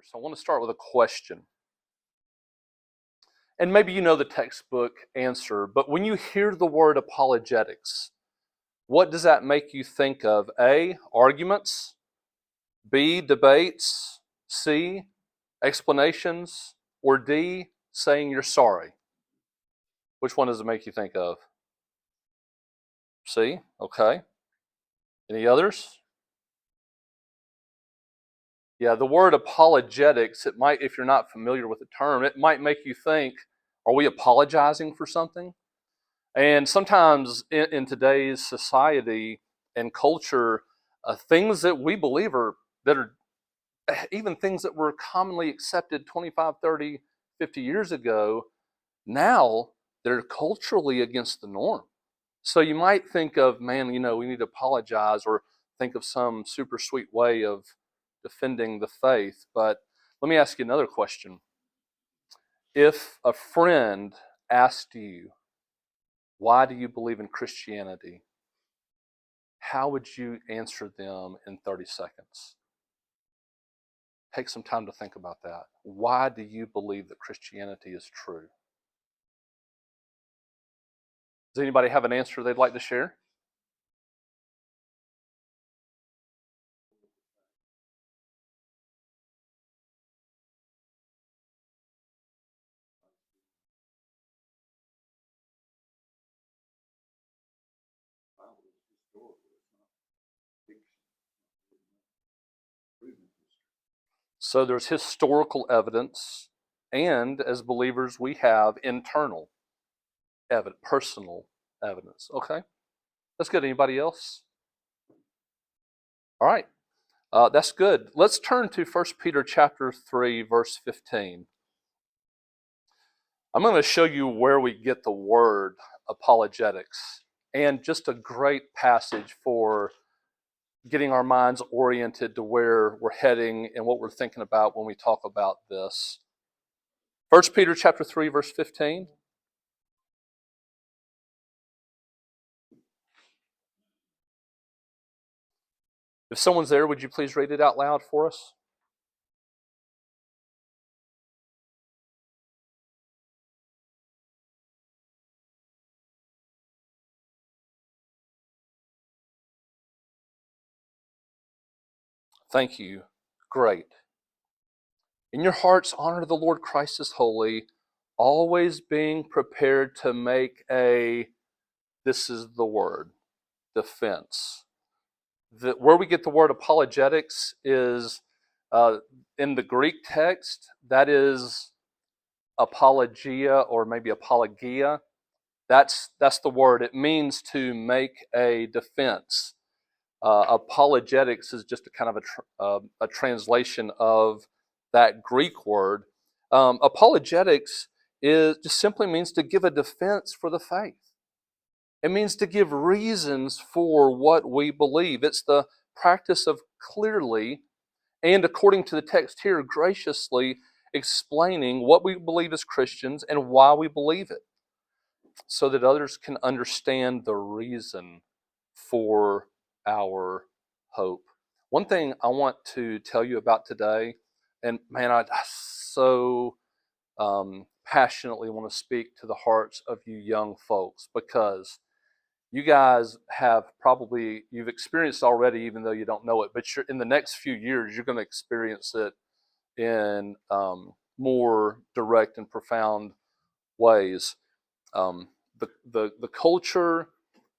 So I want to start with a question. And maybe you know the textbook answer, but when you hear the word apologetics, what does that make you think of? A, arguments, B, debates, C, explanations, or D, saying you're sorry? Which one does it make you think of? C, okay. Any others? Yeah, the word apologetics, it might, if you're not familiar with the term, it might make you think, are we apologizing for something? And sometimes in today's society and culture, things that we believe are, that are even things that were commonly accepted 25, 30, 50 years ago, now they're culturally against the norm. So you might think of, man, we need to apologize, or think of some super sweet way of defending the faith. But let me ask you another question. If a friend asked you, why do you believe in Christianity? How would you answer them in 30 seconds? Take some time to think about that. Why do you believe that Christianity is true? Does anybody have an answer they'd like to share? So there's historical evidence, and as believers, we have internal evidence, personal evidence. Okay, that's good. Anybody else? All right, that's good. Let's turn to 1 Peter chapter 3, verse 15. I'm going to show you where we get the word apologetics, and just a great passage for getting our minds oriented to where we're heading and what we're thinking about when we talk about this. 1 Peter chapter 3, verse 15. If someone's there, would you please read it out loud for us? Thank you. Great. In your hearts, honor the Lord Christ as holy, always being prepared to make a, this is the word, defense. Where we get the word apologetics is in the Greek text, that is apologia, or maybe apologia. That's the word. It means to make a defense. Apologetics is just a kind of a translation of that Greek word. Apologetics just simply means to give a defense for the faith. It means to give reasons for what we believe. It's the practice of clearly, and according to the text here, graciously explaining what we believe as Christians and why we believe it, so that others can understand the reason for our hope. One thing I want to tell you about today, and man, I so passionately want to speak to the hearts of you young folks, because you guys have you've experienced already, even though you don't know it, but in the next few years, you're going to experience it in more direct and profound ways. The culture,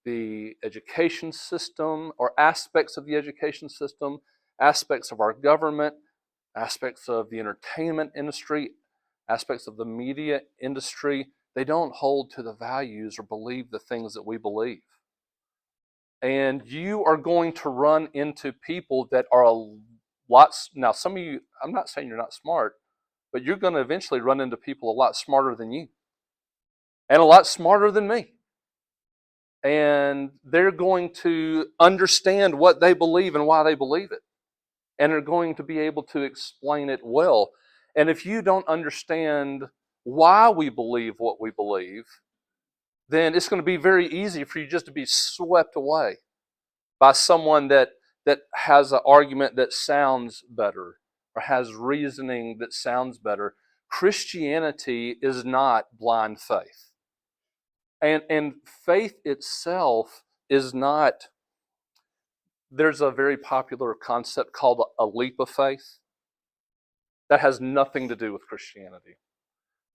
the education system, or aspects of the education system, aspects of our government, aspects of the entertainment industry, aspects of the media industry, they don't hold to the values or believe the things that we believe. And you are going to run into people that are now some of you, I'm not saying you're not smart, but you're going to eventually run into people a lot smarter than you, and a lot smarter than me. And they're going to understand what they believe and why they believe it, and are going to be able to explain it well. And if you don't understand why we believe what we believe, then it's going to be very easy for you just to be swept away by someone that has an argument that sounds better, or has reasoning that sounds better. Christianity is not blind faith. And faith itself is not, there's a very popular concept called a leap of faith. That has nothing to do with Christianity.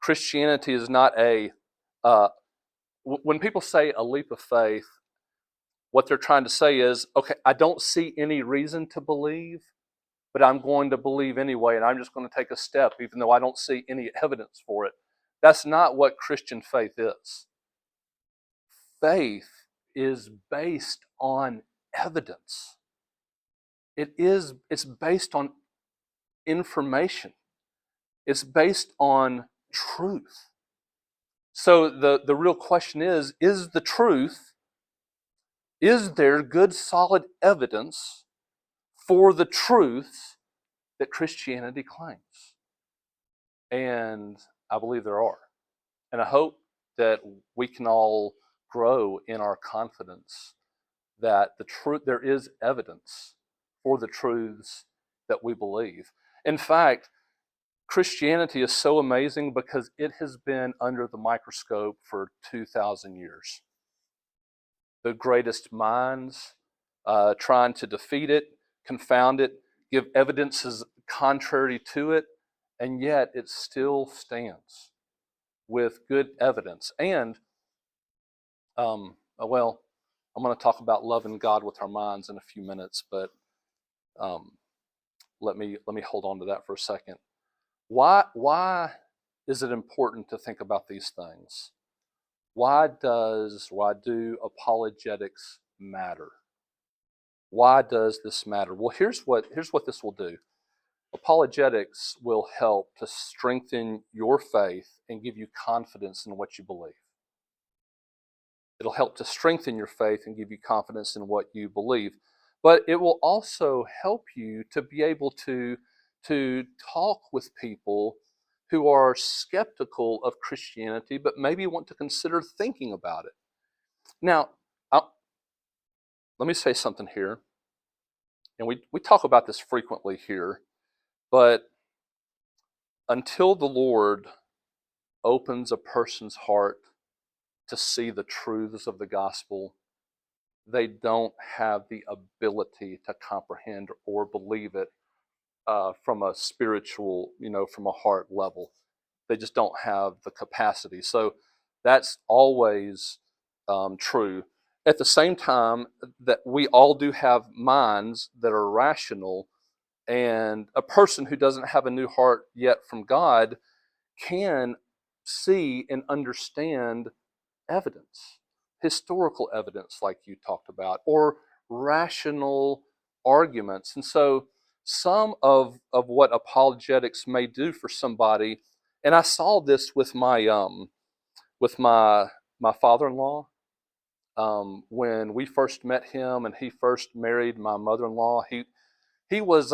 Christianity is not uh, when people say a leap of faith, what they're trying to say is, okay, I don't see any reason to believe, but I'm going to believe anyway, and I'm just going to take a step, even though I don't see any evidence for it. That's not what Christian faith is. Faith is based on evidence. It's based on information. It's based on truth. So the real question is the truth, is there good solid evidence for the truths that Christianity claims? And I believe there are. And I hope that we can all grow in our confidence that there is evidence for the truths that we believe. In fact, Christianity is so amazing because it has been under the microscope for 2,000 years. The greatest minds trying to defeat it, confound it, give evidences contrary to it, and yet it still stands with good evidence. And, well, I'm going to talk about loving God with our minds in a few minutes, but let me hold on to that for a second. Why is it important to think about these things? Why do apologetics matter? Why does this matter? Well, here's what this will do. Apologetics will help to strengthen your faith and give you confidence in what you believe. It'll help to strengthen your faith and give you confidence in what you believe. But it will also help you to be able to talk with people who are skeptical of Christianity, but maybe want to consider thinking about it. Now, let me say something here. And we talk about this frequently here, but until the Lord opens a person's heart to see the truths of the gospel, they don't have the ability to comprehend or believe it from a spiritual, from a heart level. They just don't have the capacity. So that's always true. At the same time, that we all do have minds that are rational, and a person who doesn't have a new heart yet from God can see and understand evidence, historical evidence, like you talked about, or rational arguments. And so, some of what apologetics may do for somebody, and I saw this with my father-in-law when we first met him, and he first married my mother-in-law. He was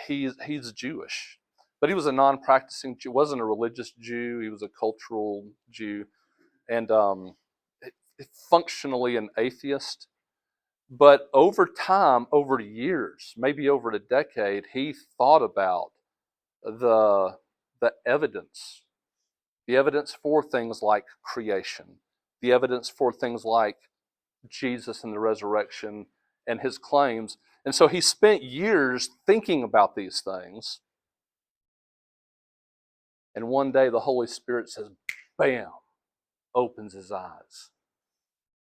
he's Jewish, but he was a non-practicing Jew. Wasn't a religious Jew. He was a cultural Jew, and functionally an atheist. But over time, over years, maybe over a decade, he thought about the evidence, the evidence for things like creation, the evidence for things like Jesus and the resurrection and his claims. And so he spent years thinking about these things. And one day the Holy Spirit says, bam, opens his eyes.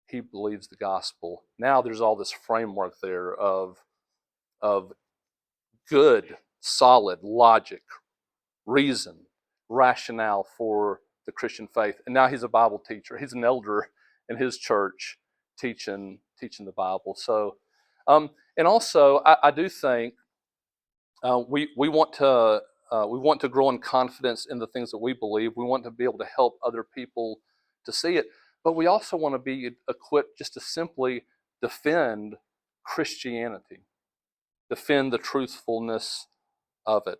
He believes the gospel. Now there's all this framework there of good, solid logic, reason, rationale for the Christian faith. And now he's a Bible teacher. He's an elder in his church teaching the Bible. So, and also I do think we want to grow in confidence in the things that we believe. We want to be able to help other people to see it, but we also want to be equipped just to simply defend Christianity, defend the truthfulness of it.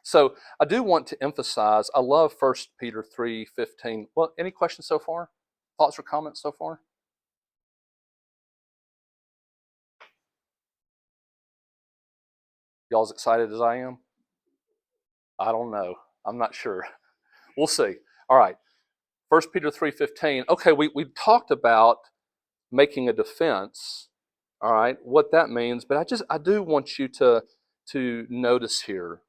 So I do want to emphasize, I love 1 Peter 3:15. Well, any questions so far? Thoughts or comments so far? Y'all as excited as I am? I don't know. I'm not sure. We'll see. All right. 1 Peter 3:15. Okay, we talked about making a defense. All right, what that means, but I do want you to notice here.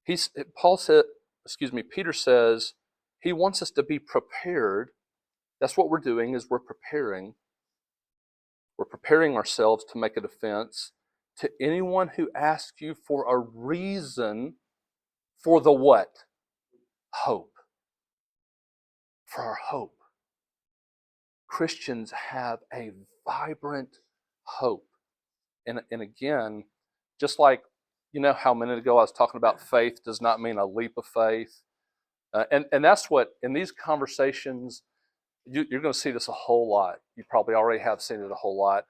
He's Paul said, excuse me, Peter says he wants us to be prepared. That's what we're doing is we're preparing. We're preparing ourselves to make a defense to anyone who asks you for a reason for the what? Hope. For our hope. Christians have a vibrant hope. And again, just like, you know how a minute ago I was talking about faith does not mean a leap of faith. And that's what, in these conversations, you're going to see this a whole lot. You probably already have seen it a whole lot.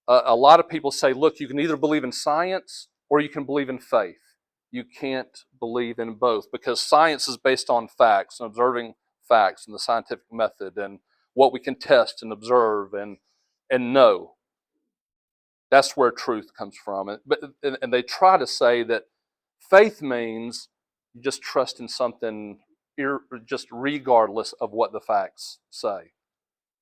A lot of people say, look, you can either believe in science or you can believe in faith. You can't believe in both because science is based on facts and observing facts and the scientific method and what we can test and observe and know. That's where truth comes from. And they try to say that faith means you just trust in something just regardless of what the facts say.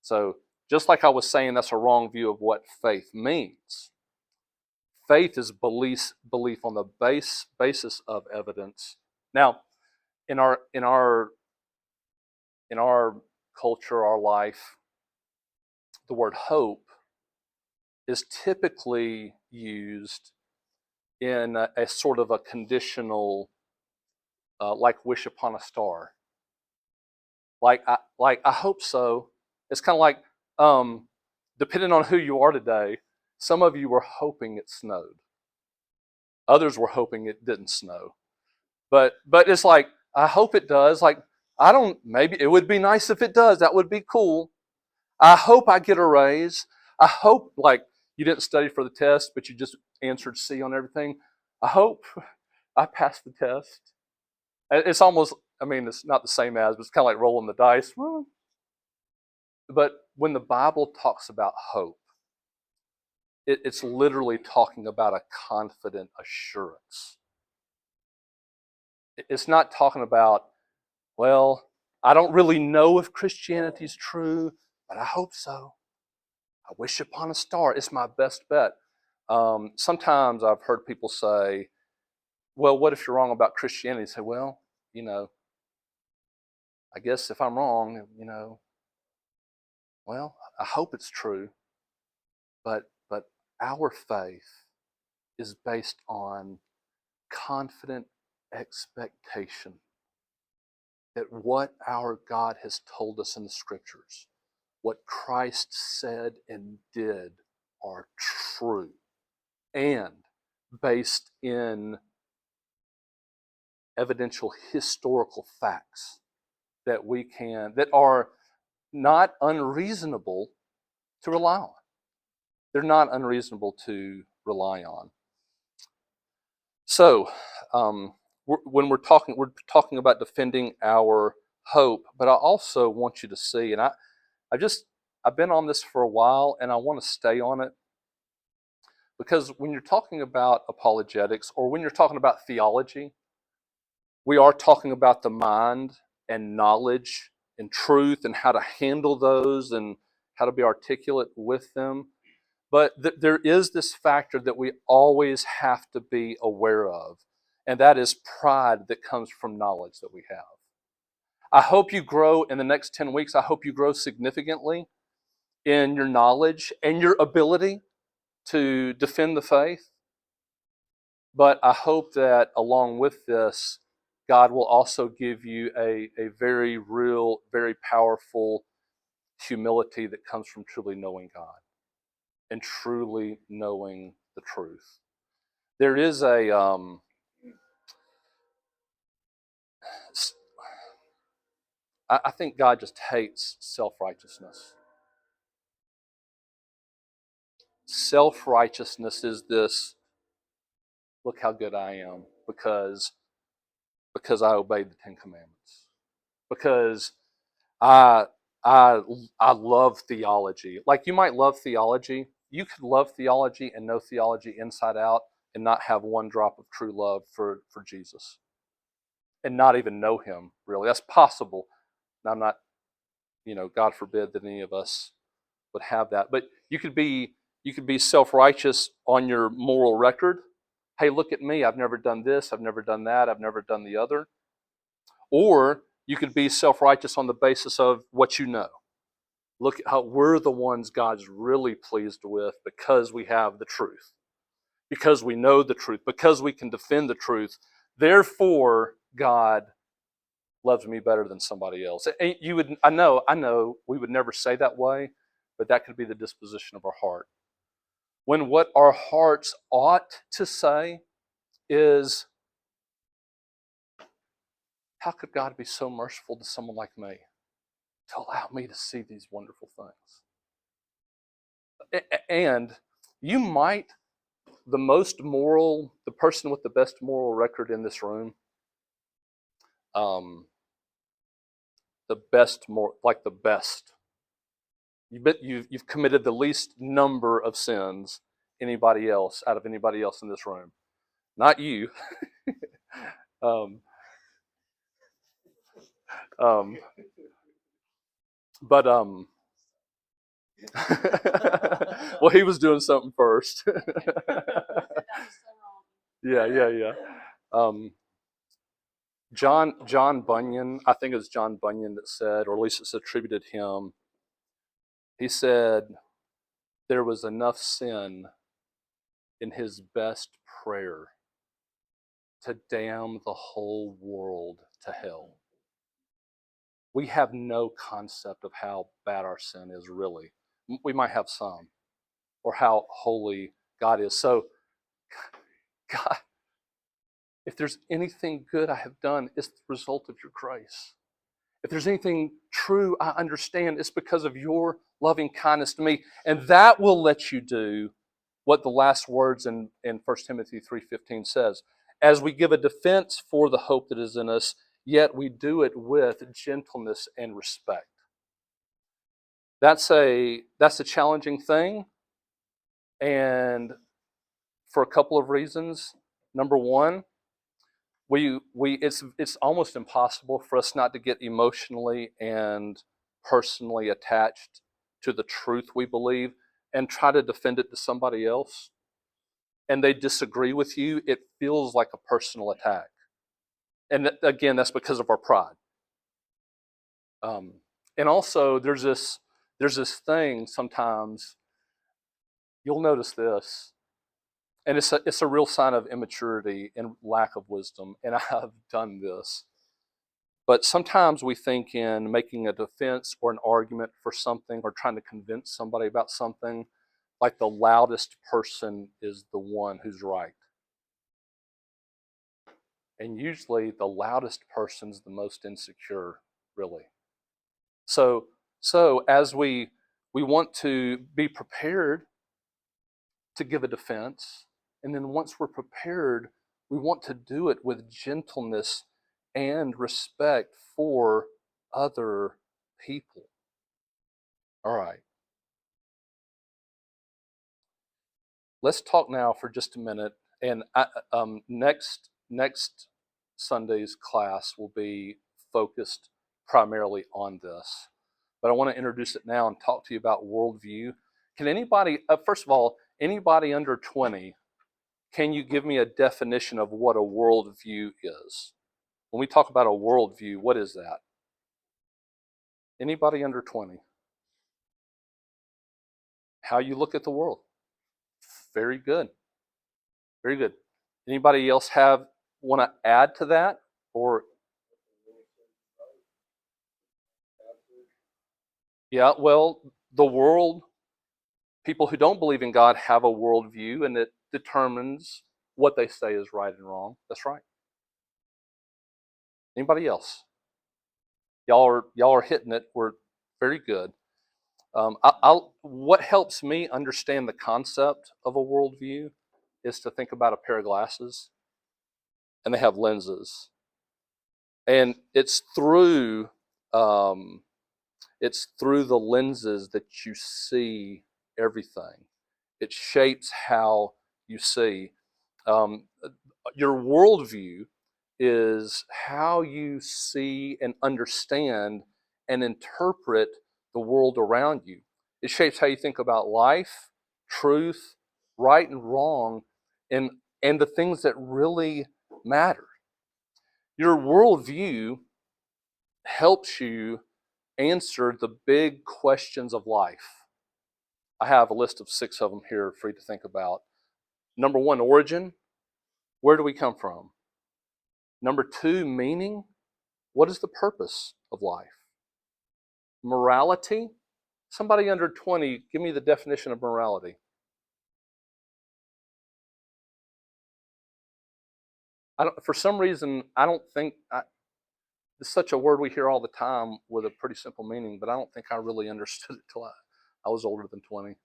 So just like I was saying, that's a wrong view of what faith means. Faith is belief on the basis of evidence. Now, in our culture, our life, the word hope is typically used in a sort of a conditional, like wish upon a star. Like I hope so. It's kind of like, depending on who you are today, some of you were hoping it snowed. Others were hoping it didn't snow. But it's like, I hope it does. Like, I don't, maybe it would be nice if it does. That would be cool. I hope I get a raise. I hope, like, you didn't study for the test, but you just answered C on everything. I hope I passed the test. It's almost, I mean, it's not the same as, but it's kind of like rolling the dice. But when the Bible talks about hope, it's literally talking about a confident assurance. It's not talking about, well, I don't really know if Christianity is true, but I hope so. I wish upon a star. It's my best bet. Sometimes I've heard people say, well, what if you're wrong about Christianity? Say, well, you know, I guess if I'm wrong, you know, well, I hope it's true, but our faith is based on confident expectation that what our God has told us in the scriptures, what Christ said and did, are true and based in evidential historical facts that are not unreasonable to rely on. They're not unreasonable to rely on. So, when we're talking about defending our hope, but I also want you to see, and I've been on this for a while, and I want to stay on it because when you're talking about apologetics or when you're talking about theology, we are talking about the mind and knowledge and truth and how to handle those and how to be articulate with them. But there is this factor that we always have to be aware of, and that is pride that comes from knowledge that we have. I hope you grow in the next 10 weeks. I hope you grow significantly in your knowledge and your ability to defend the faith. But I hope that along with this, God will also give you a very real, very powerful humility that comes from truly knowing God and truly knowing the truth. There is I think God just hates self-righteousness. Self-righteousness is this, look how good I am because I obeyed the Ten Commandments. Because I I I love theology. Like you might love theology. You could love theology and know theology inside out and not have one drop of true love for Jesus. and not even know him, really. That's possible. And I'm not, God forbid that any of us would have that. But you could be self-righteous on your moral record. Hey, look at me. I've never done this. I've never done that. I've never done the other. Or you could be self-righteous on the basis of what you know. Look at how we're the ones God's really pleased with because we have the truth, because we know the truth, because we can defend the truth. Therefore, God loves me better than somebody else. I know, we would never say that way, but that could be the disposition of our heart. When what our hearts ought to say is, how could God be so merciful to someone like me to allow me to see these wonderful things? And you might, the person with the best moral record in this room, um, the best. You've committed the least number of sins out of anybody else in this room. Not you. um, um, but well, he was doing something first. Yeah. Um, John Bunyan, I think it was John Bunyan that said, or at least it's attributed him. He said there was enough sin in his best prayer to damn the whole world to hell. We have no concept of how bad our sin is, really. We might have some, or how holy God is. So, God, if there's anything good I have done, it's the result of your grace. If there's anything true I understand, it's because of your loving kindness to me. And that will let you do what the last words in 1 Timothy 3:15 says. As we give a defense for the hope that is in us, yet we do it with gentleness and respect. That's a challenging thing, and for a couple of reasons. Number one, it's almost impossible for us not to get emotionally and personally attached to the truth we believe and try to defend it to somebody else, and they disagree with you. It feels like a personal attack, and again, that's because of our pride. And also, there's this thing sometimes. You'll notice this, and it's a real sign of immaturity and lack of wisdom. And I have done this. But sometimes we think in making a defense or an argument for something or trying to convince somebody about something, like the loudest person is the one who's right. And usually the loudest person's the most insecure, really. So as we want to be prepared to give a defense, and then once we're prepared, we want to do it with gentleness and respect for other people. All right. Let's talk now for just a minute. And next Sunday's class will be focused primarily on this. But I want to introduce it now and talk to you about worldview. Can anybody, first of all, anybody under 20, can you give me a definition of what a worldview is? When we talk about a worldview, what is that? Anybody under 20? How you look at the world. Very good. Very good. Anybody else want to add to that? Or yeah, well, the world, people who don't believe in God have a worldview, and it determines what they say is right and wrong. That's right. Anybody else? Y'all are hitting it. We're very good. What helps me understand the concept of a worldview is to think about a pair of glasses, and they have lenses, and um, it's through the lenses that you see everything. It shapes how you see. Um, your worldview is how you see and understand and interpret the world around you. It shapes how you think about life, truth, right and wrong, and, and the things that really matter. Your worldview helps you answer the big questions of life. I have a list of 6 of them here for you to think about. Number 1, origin. Where do we come from? Number 2, meaning. What is the purpose of life? Morality. Somebody under 20, give me the definition of morality. For some reason, I don't think, it's such a word we hear all the time with a pretty simple meaning, but I don't think I really understood it till I was older than 20.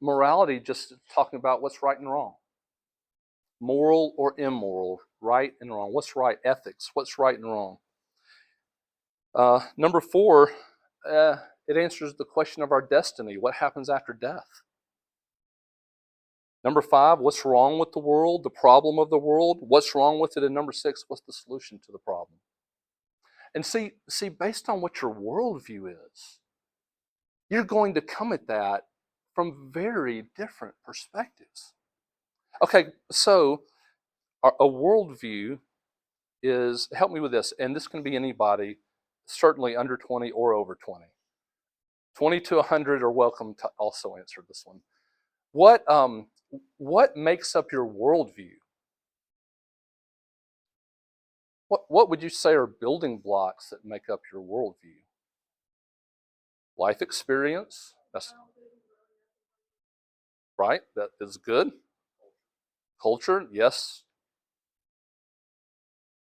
Morality, just talking about what's right and wrong. Moral or immoral, right and wrong. What's right? Ethics. What's right and wrong? Number 4, it answers the question of our destiny. What happens after death? Number 5, what's wrong with the world? The problem of the world. What's wrong with it? And number 6, what's the solution to the problem? And see, based on what your worldview is, you're going to come at that from very different perspectives. Okay, so a worldview is, help me with this, and this can be anybody, certainly under 20 or over 20. 20 to 100 are welcome to also answer this one. What makes up your worldview? What would you say are building blocks that make up your worldview? Life experience, that's right, that is good. Culture, yes.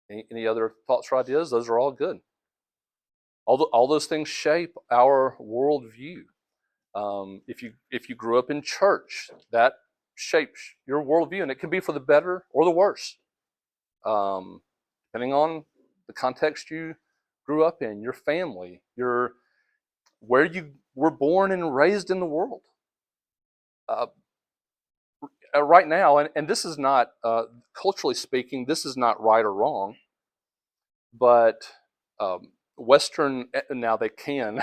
Any other thoughts or ideas? Those are all good. All those things shape our worldview. If you grew up in church, that shapes your worldview, and it can be for the better or the worse, depending on the context you grew up in, your family, where you were born and raised in the world. Right now, and this is not, culturally speaking, this is not right or wrong, but Western, now they can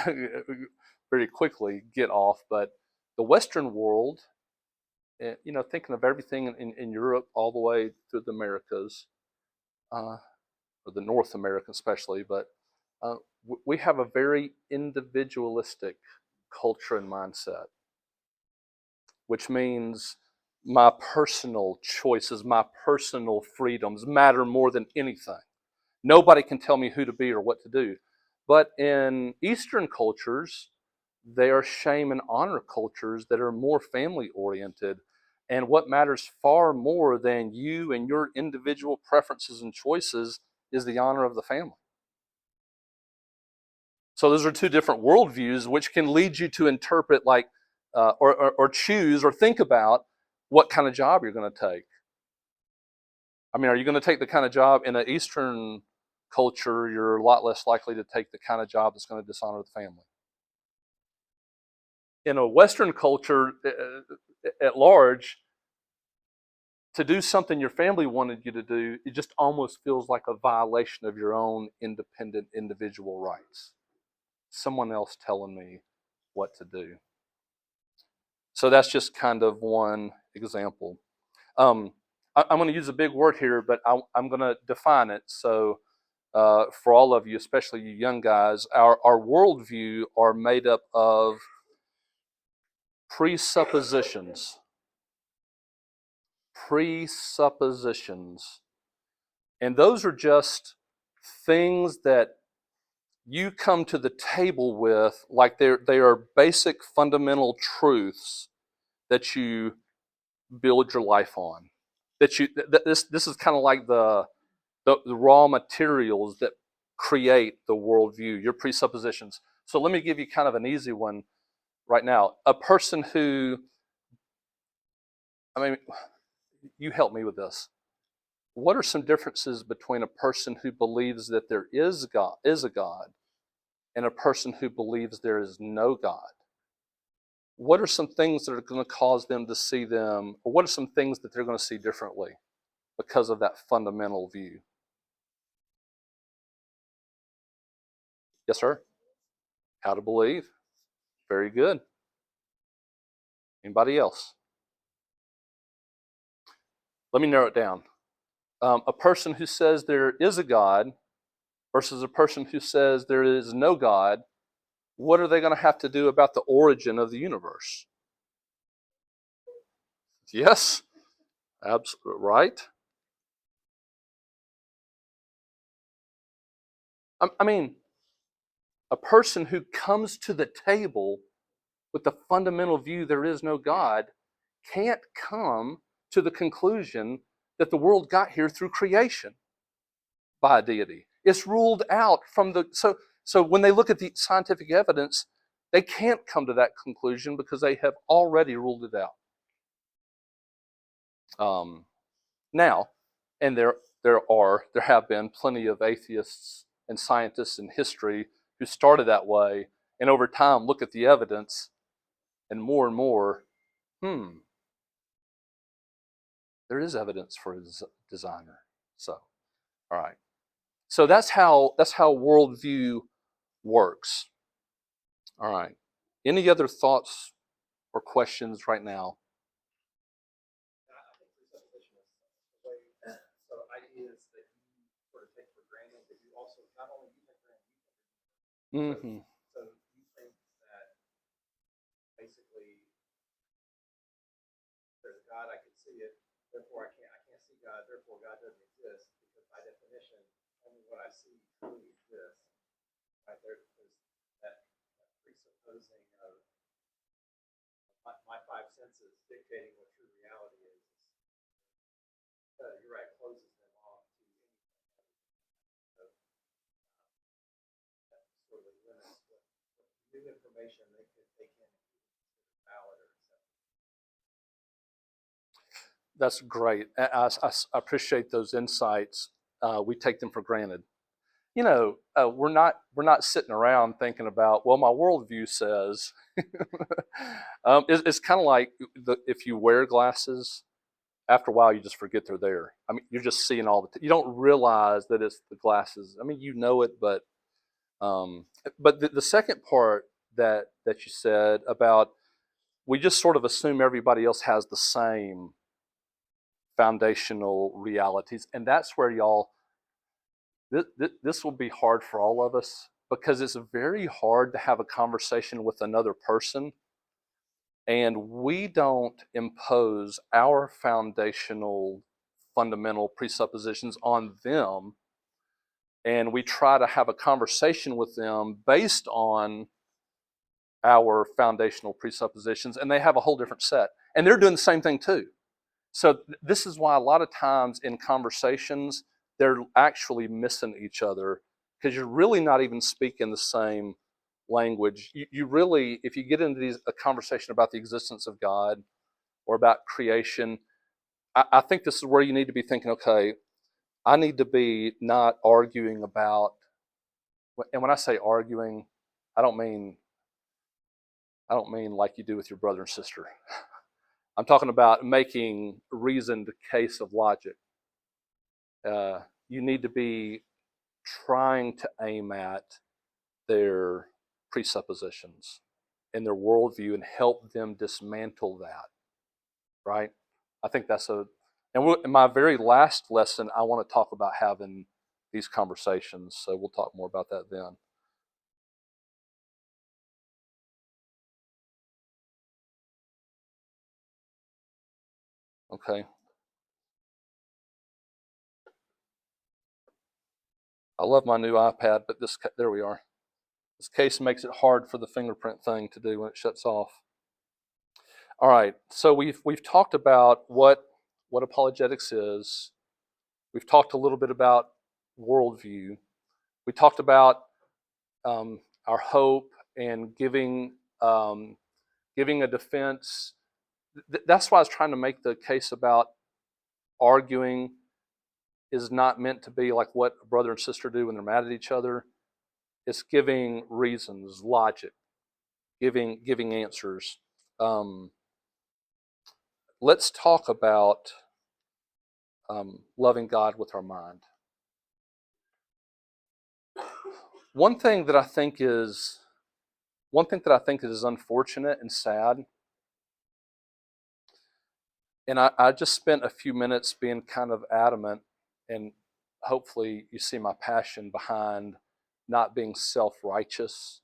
very quickly get off, but the Western world, thinking of everything in Europe all the way through the Americas, or the North America especially, but we have a very individualistic culture and mindset, which means my personal choices, my personal freedoms matter more than anything. Nobody can tell me who to be or what to do. But in Eastern cultures, they are shame and honor cultures that are more family oriented. And what matters far more than you and your individual preferences and choices is the honor of the family. So those are 2 different worldviews, which can lead you to interpret, like, or choose or think about what kind of job you're going to take. I mean, are you going to take the kind of job in an Eastern culture? You're a lot less likely to take the kind of job that's going to dishonor the family. In a Western culture at large, to do something your family wanted you to do, it just almost feels like a violation of your own independent individual rights. Someone else telling me what to do. So that's just kind of one example. I'm going to use a big word here, but I'm going to define it. So for all of you, especially you young guys, our worldview are made up of presuppositions. Presuppositions. And those are just things that you come to the table with, like they are basic fundamental truths that you build your life on. This is kind of like the raw materials that create the worldview, your presuppositions. So let me give you kind of an easy one right now. A person who, I mean, you help me with this. What are some differences between a person who believes that there is a God, and a person who believes there is no God? What are some things that are going to cause them to see them, or what are some things that they're going to see differently? because of that fundamental view. Yes, sir? How to believe. Very good. Anybody else? Let me narrow it down. A person who says there is a God versus a person who says there is no God, what are they going to have to do about the origin of the universe? Yes, absolutely right. I mean, a person who comes to the table with the fundamental view there is no God can't come to the conclusion that the world got here through creation by a deity. It's ruled out from the so when they look at the scientific evidence, they can't come to that conclusion because they have already ruled it out. Now, and there have been plenty of atheists and scientists in history who started that way, and over time look at the evidence, and more, there is evidence for his designer. So, all right. So that's how worldview works. All right. Any other thoughts or questions right now? Mm-hmm. That's great. I appreciate those insights. We take them for granted. We're not sitting around thinking about, well, my worldview says. It's kind of like if you wear glasses, after a while you just forget they're there. I mean, you're just seeing all you don't realize that it's the glasses. I mean, you know it, but the second part that you said about we just sort of assume everybody else has the same foundational realities, and that's where y'all this will be hard for all of us because it's very hard to have a conversation with another person and we don't impose our foundational fundamental presuppositions on them, and we try to have a conversation with them based on our foundational presuppositions, and they have a whole different set, and they're doing the same thing too. So this is why a lot of times in conversations they're actually missing each other because you're really not even speaking the same language. You really, if you get into a conversation about the existence of God or about creation, I think this is where you need to be thinking, okay, I need to be not arguing about, and when I say arguing, I don't mean like you do with your brother and sister. I'm talking about making reasoned case of logic. You need to be trying to aim at their presuppositions and their worldview and help them dismantle that, right? I think that's in my very last lesson, I want to talk about having these conversations. So we'll talk more about that then. Okay. I love my new iPad, but there we are. This case makes it hard for the fingerprint thing to do when it shuts off. All right. So we've talked about what apologetics is. We've talked a little bit about worldview. We talked about our hope and giving a defense. That's why I was trying to make the case about arguing is not meant to be like what a brother and sister do when they're mad at each other. It's giving reasons, logic, giving answers. Let's talk about loving God with our mind. One thing that I think is unfortunate and sad, and I just spent a few minutes being kind of adamant, and hopefully you see my passion behind not being self-righteous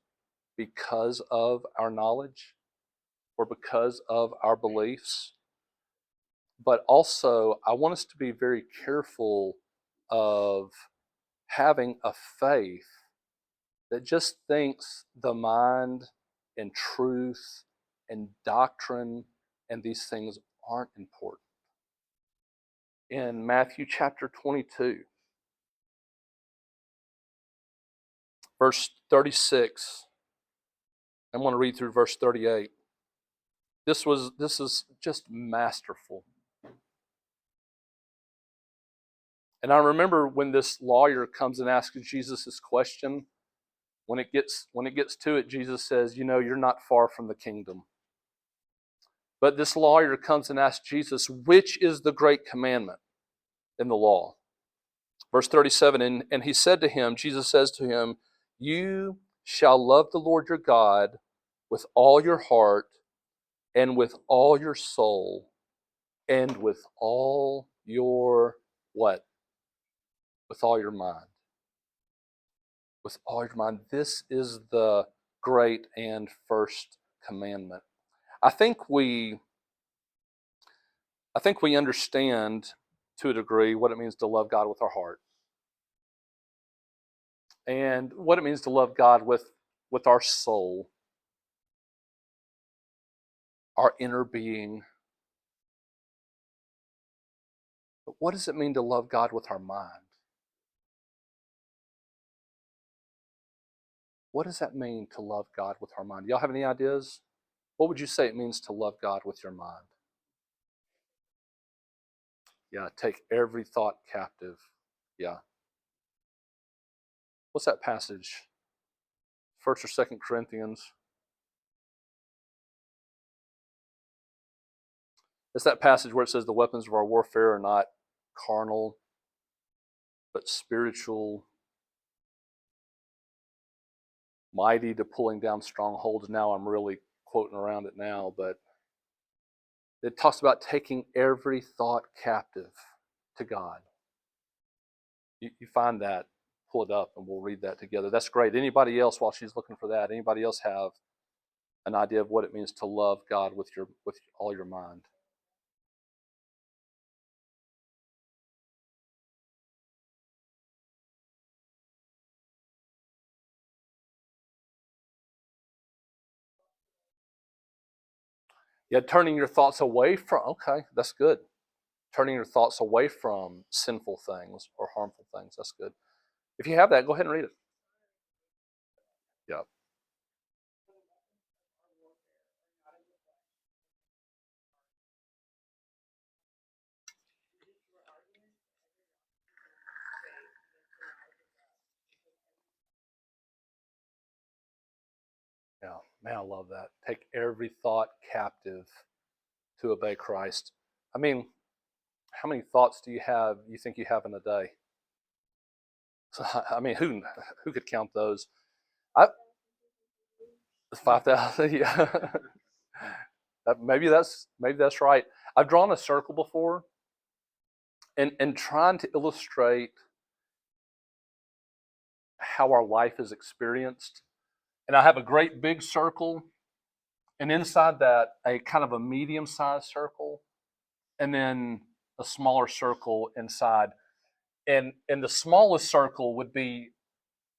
because of our knowledge or because of our beliefs. But also, I want us to be very careful of having a faith that just thinks the mind and truth and doctrine and these things aren't important. In Matthew chapter 22, verse 36, I want to read through verse 38. This is just masterful. And I remember when this lawyer comes and asks Jesus this question, when it gets to it, Jesus says, you're not far from the kingdom. But this lawyer comes and asks Jesus, which is the great commandment in the law? Verse 37, and he said to him, Jesus says to him, you shall love the Lord your God with all your heart and with all your soul and with all your what? With all your mind. With all your mind. This is the great and first commandment. I think we understand to a degree what it means to love God with our heart and what it means to love God with our soul, our inner being. But what does it mean to love God with our mind? What does that mean to love God with our mind? Y'all have any ideas? What would you say it means to love God with your mind? Yeah, take every thought captive. Yeah. What's that passage? First or Second Corinthians? It's that passage where it says the weapons of our warfare are not carnal, but spiritual, mighty to pulling down strongholds. Now I'm really quoting around it now, but it talks about taking every thought captive to God. You find that, pull it up, and we'll read that together. That's great. Anybody else, while she's looking for that, anybody else have an idea of what it means to love God with all your mind? Yeah, turning your thoughts away from, okay, that's good. Turning your thoughts away from sinful things or harmful things, that's good. If you have that, go ahead and read it. Yeah. Yeah, man, I love that. Take every thought captive to obey Christ. I mean, how many thoughts do you think you have in a day? So, I mean, who could count those? I 5,000. Yeah, maybe that's right. I've drawn a circle before, and trying to illustrate how our life is experienced. And I have a great big circle, and inside that, a kind of a medium-sized circle, and then a smaller circle inside. And the smallest circle would be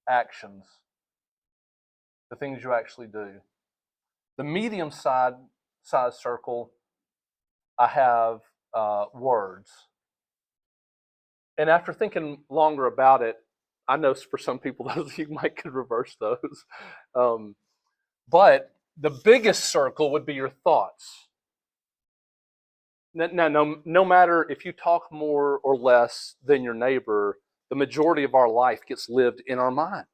actions, the things you actually do. The medium-sized circle, I have words. And after thinking longer about it, I know for some people those you might could reverse those. Um, but the biggest circle would be your thoughts. No matter if you talk more or less than your neighbor, the majority of our life gets lived in our mind.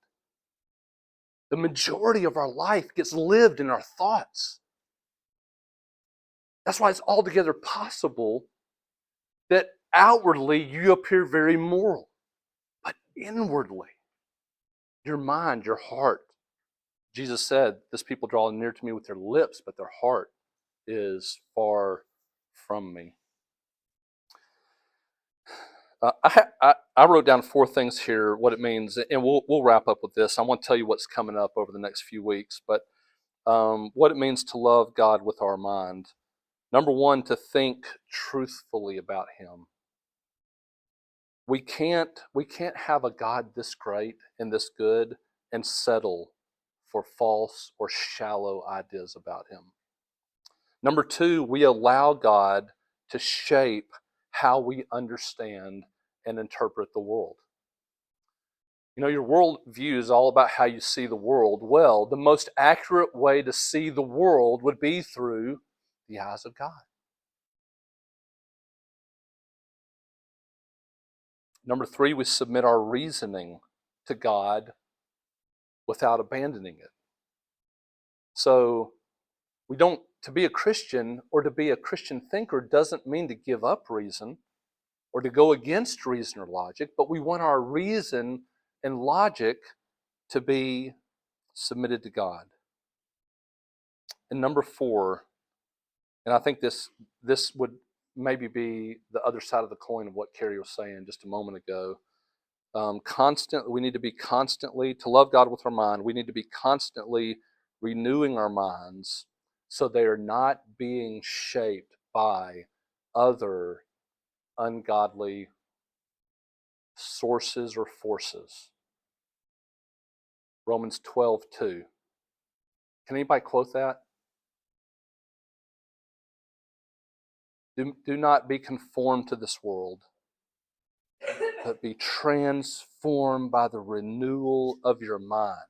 The majority of our life gets lived in our thoughts. That's why it's altogether possible that outwardly you appear very moral, but inwardly, your mind, your heart. Jesus said, "This people draw near to me with their lips, but their heart is far from me." I wrote down 4 things here, what it means, and we'll wrap up with this. I want to tell you what's coming up over the next few weeks, but what it means to love God with our mind. Number one, to think truthfully about Him. We can't have a God this great and this good and settle for false or shallow ideas about Him. Number two, we allow God to shape how we understand and interpret the world. You know, your worldview is all about how you see the world. Well, the most accurate way to see the world would be through the eyes of God. Number three, we submit our reasoning to God without abandoning it. So to be a Christian or to be a Christian thinker doesn't mean to give up reason or to go against reason or logic, but we want our reason and logic to be submitted to God. And number four, and I think this would maybe be the other side of the coin of what Carrie was saying just a moment ago. We need to be constantly, to love God with our mind, we need to be constantly renewing our minds so they are not being shaped by other ungodly sources or forces. Romans 12:2. Can anybody quote that? Do not be conformed to this world, but be transformed by the renewal of your mind,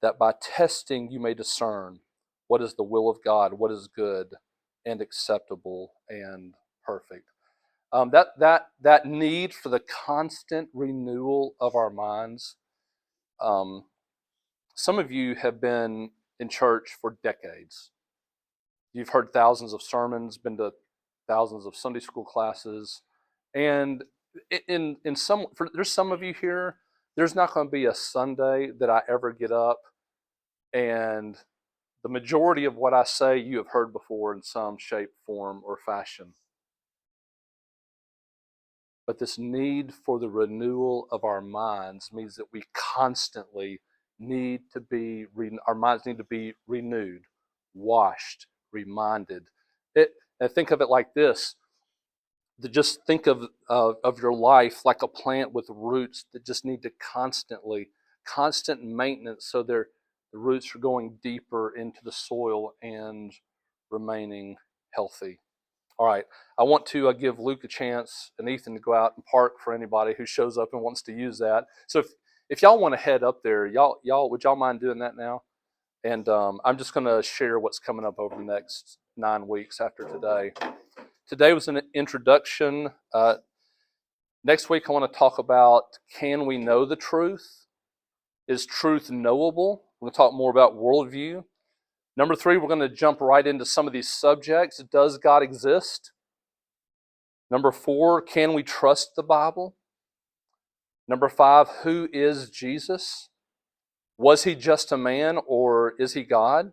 that by testing you may discern what is the will of God, what is good and acceptable and perfect. That need for the constant renewal of our minds. Some of you have been in church for decades. You've heard thousands of sermons, been to thousands of Sunday school classes, and there's some of you here. There's not going to be a Sunday that I ever get up and the majority of what I say you have heard before in some shape, form, or fashion. But this need for the renewal of our minds means that we constantly our minds need to be renewed, washed, reminded. And think of it like this. Just think of your life like a plant with roots that just need to constant maintenance, so the roots are going deeper into the soil and remaining healthy. All right, I want to give Luke a chance and Ethan to go out and park for anybody who shows up and wants to use that. So if y'all want to head up there, would y'all mind doing that now? And I'm just going to share what's coming up over the next 9 weeks after today. Today was an introduction. Next week, I want to talk about, can we know the truth? Is truth knowable? We're going to talk more about worldview. Number 3, we're going to jump right into some of these subjects. Does God exist? Number 4, can we trust the Bible? Number 5, who is Jesus? Was he just a man or is he God?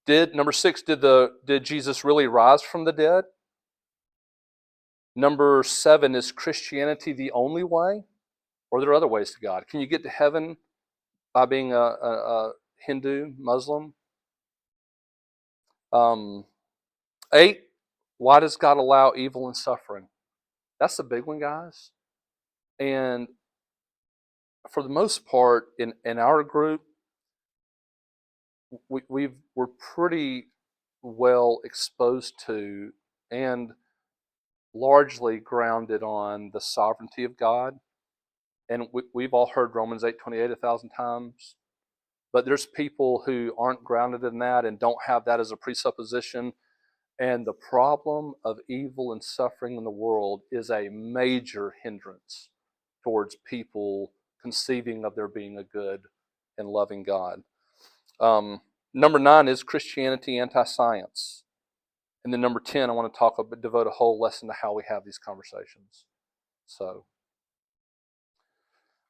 Number 6, did Jesus really rise from the dead? Number 7, is Christianity the only way? Or are there other ways to God? Can you get to heaven by being a Hindu, Muslim? 8, why does God allow evil and suffering? That's the big one, guys. And for the most part, in our group, we're pretty well exposed to and largely grounded on the sovereignty of God. And we've all heard Romans 8:28 1,000 times. But there's people who aren't grounded in that and don't have that as a presupposition. And the problem of evil and suffering in the world is a major hindrance towards people conceiving of there being a good and loving God. Number 9, is Christianity anti-science? And then number 10, I want to devote a whole lesson to how we have these conversations. So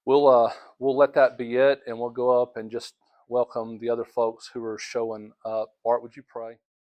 we'll let that be it, and we'll go up and just welcome the other folks who are showing up. Bart, would you pray?